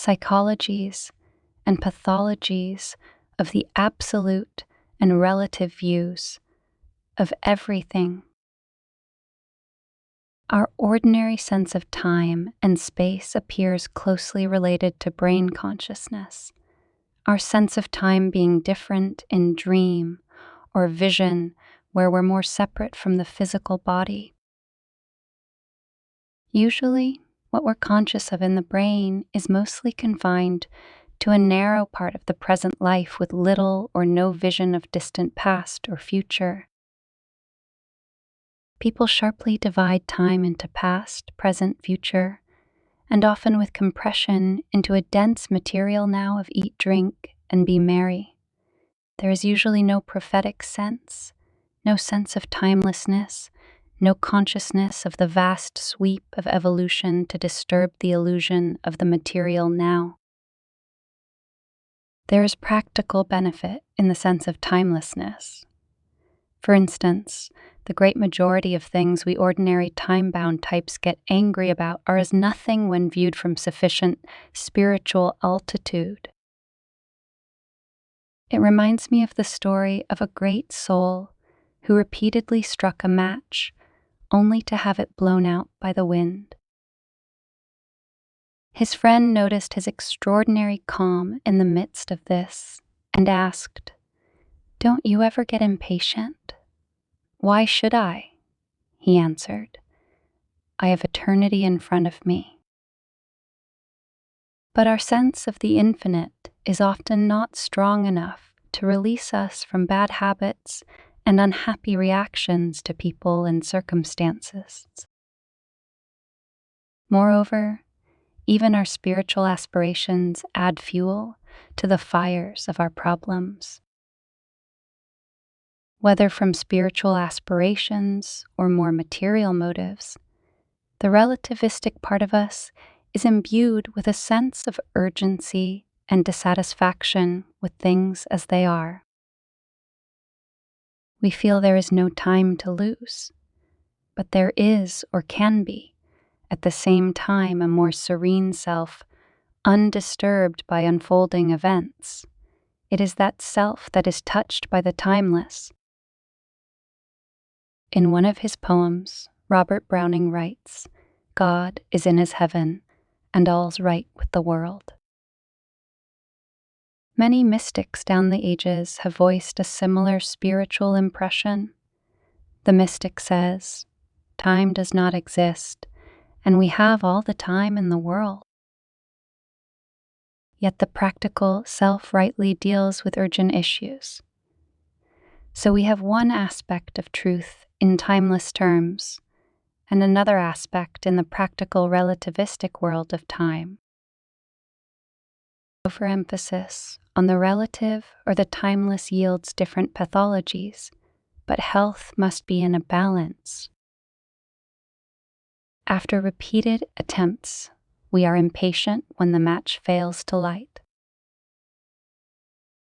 psychologies, and pathologies of the absolute and relative views of everything. Our ordinary sense of time and space appears closely related to brain consciousness, our sense of time being different in dream or vision, where we're more separate from the physical body. Usually, what we're conscious of in the brain is mostly confined to a narrow part of the present life with little or no vision of distant past or future. People sharply divide time into past, present, future, and often with compression into a dense material now of eat, drink, and be merry. There is usually no prophetic sense, no sense of timelessness, no consciousness of the vast sweep of evolution to disturb the illusion of the material now. There is practical benefit in the sense of timelessness. For instance, the great majority of things we ordinary time-bound types get angry about are as nothing when viewed from sufficient spiritual altitude. It reminds me of the story of a great soul who repeatedly struck a match only to have it blown out by the wind. His friend noticed his extraordinary calm in the midst of this and asked, "Don't you ever get impatient?" "Why should I?" he answered. "I have eternity in front of me." But our sense of the infinite is often not strong enough to release us from bad habits and unhappy reactions to people and circumstances. Moreover, even our spiritual aspirations add fuel to the fires of our problems. Whether from spiritual aspirations or more material motives, the relativistic part of us is imbued with a sense of urgency and dissatisfaction with things as they are. We feel there is no time to lose, but there is or can be, at the same time, a more serene self, undisturbed by unfolding events. It is that self that is touched by the timeless. In one of his poems, Robert Browning writes, "God is in his heaven, and all's right with the world." Many mystics down the ages have voiced a similar spiritual impression. The mystic says, "Time does not exist, and we have all the time in the world." Yet the practical self rightly deals with urgent issues. So we have one aspect of truth in timeless terms, and another aspect in the practical relativistic world of time. Overemphasis on the relative or the timeless yields different pathologies, but health must be in a balance. After repeated attempts, we are impatient when the match fails to light.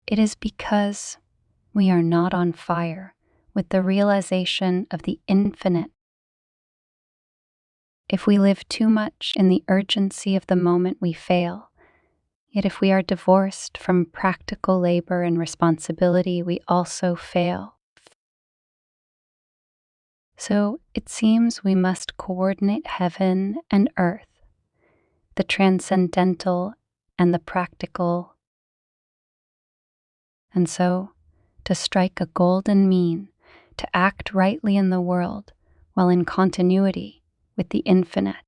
It is because we are not on fire with the realization of the infinite. If we live too much in the urgency of the moment, we fail. Yet if we are divorced from practical labor and responsibility, we also fail. So it seems we must coordinate heaven and earth, the transcendental and the practical. And so, to strike a golden mean, to act rightly in the world while in continuity with the infinite.